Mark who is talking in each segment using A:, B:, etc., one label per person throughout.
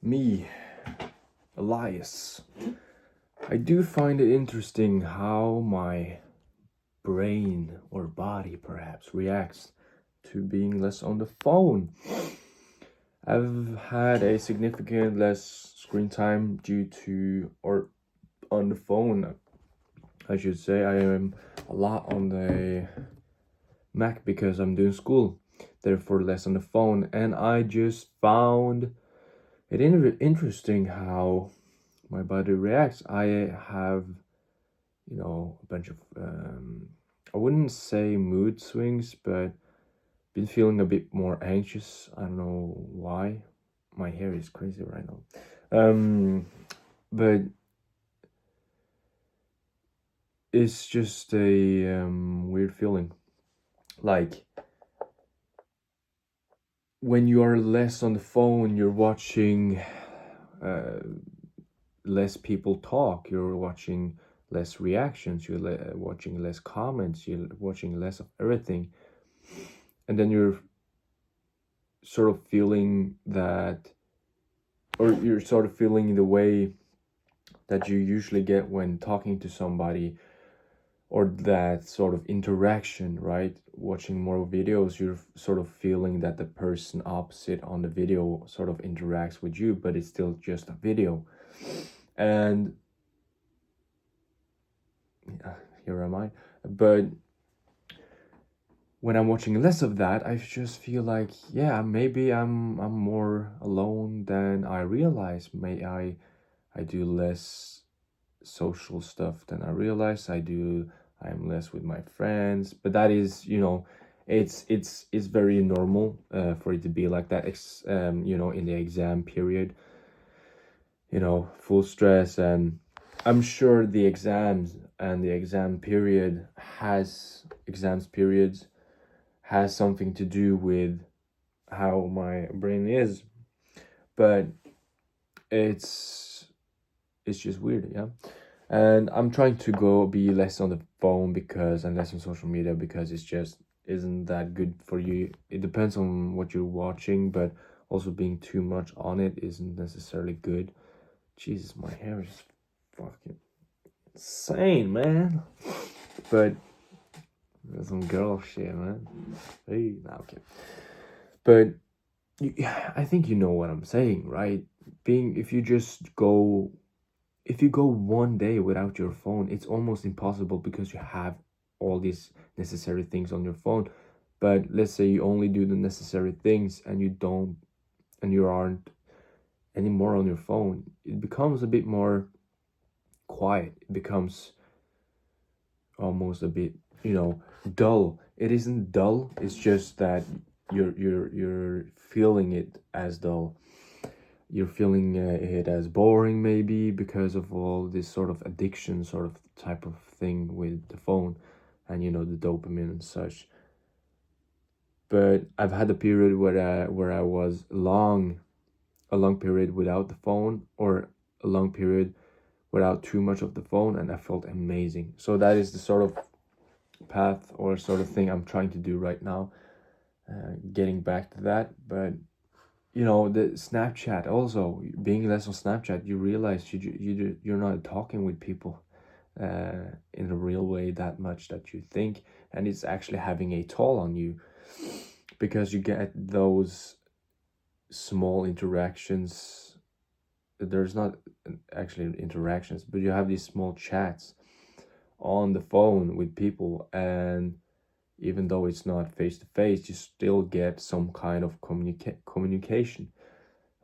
A: Me, Elias. I do find it interesting how my brain or body perhaps reacts to being less on the phone. I've had a significant less screen time due to, or on the phone, I should say. I am a lot on the Mac because I'm doing school, therefore less on the phone. And I just found it interesting how my body reacts. I have, a bunch of, I wouldn't say mood swings, but been feeling a bit more anxious. I don't know why. My hair is crazy right now. But it's just a weird feeling. Like when you are less on the phone, you're watching uh, less people talk, you're watching less reactions, you're watching less comments, you're watching less of everything. And then you're sort of feeling that, or you're sort of feeling the way that you usually get when talking to somebody, or that sort of interaction, right? Watching more videos, you're sort of feeling that the person opposite on the video sort of interacts with you, but it's still just a video. And here am I. But when I'm watching less of that, I just feel like, yeah, maybe I'm more alone than I realize. May I do less social stuff than I realize. I'm less with my friends, but that is, it's very normal for it to be like that. In the exam period, full stress, and I'm sure the exams and the exams periods has something to do with how my brain is, but it's it's just weird, yeah. And I'm trying to go be less on the phone because and less on social media because it's just isn't that good for you. It depends on what you're watching, but also being too much on it isn't necessarily good. Jesus, my hair is fucking insane, man. But that's some girl shit, man. Hey, nah, okay. But I think you know what I'm saying, right? Being if you go one day without your phone, it's almost impossible because you have all these necessary things on your phone. But let's say you only do the necessary things and you aren't anymore on your phone. It becomes a bit more quiet. It becomes almost a bit, dull. It isn't dull. It's just that you're feeling it as dull. You're feeling it as boring, maybe because of all this sort of addiction sort of type of thing with the phone, and the dopamine and such. But I've had a period where I was a long period without the phone, or a long period without too much of the phone, and I felt amazing. So that is the sort of path or sort of thing I'm trying to do right now, getting back to that. But the Snapchat, also being less on Snapchat, you realize you're not talking with people in a real way that much that you think, and it's actually having a toll on you because you get those small interactions. There's not actually interactions, but you have these small chats on the phone with people, and even though it's not face to face, you still get some kind of communication.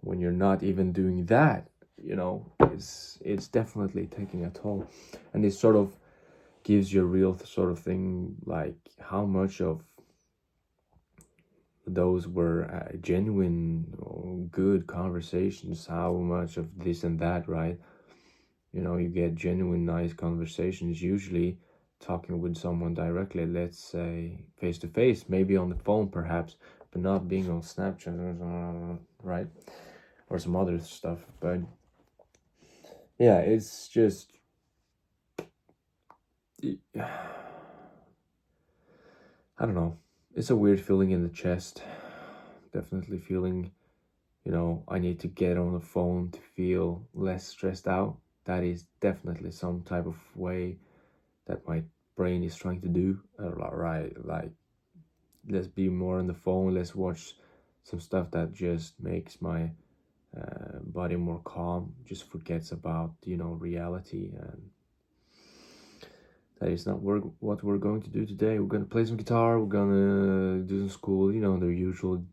A: When you're not even doing that, it's definitely taking a toll, and it sort of gives you a real sort of thing, like how much of those were genuine or good conversations, how much of this and that, right? You get genuine nice conversations usually talking with someone directly, let's say face to face, maybe on the phone perhaps, but not being on Snapchat, right? Or some other stuff. But yeah, it's just I don't know. It's a weird feeling in the chest. Definitely feeling, you know, I need to get on the phone to feel less stressed out. That is definitely some type of way that my brain is trying to do. Right, like, let's be more on the phone, let's watch some stuff that just makes my body more calm, just forgets about, you know, reality. And that is not what we're going to do today. We're gonna play some guitar, we're gonna do some school, you know, the usual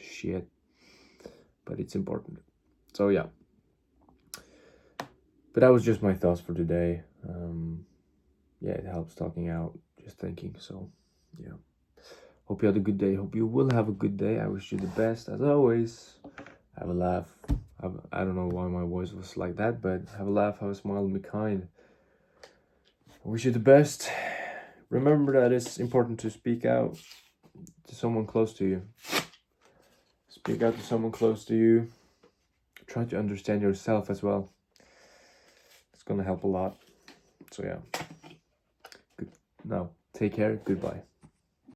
A: shit, but it's important. So yeah, but that was just my thoughts for today. Yeah, it helps talking out, just thinking. So yeah, hope you had a good day, hope you will have a good day. I wish you the best as always. Have a laugh. I don't know why my voice was like that, but have a laugh, have a smile, and be kind. I wish you the best. Remember that it's important to speak out to someone close to you. Speak out to someone close to you. Try to understand yourself as well. It's gonna help a lot. So yeah. Good. Now, take care. Goodbye.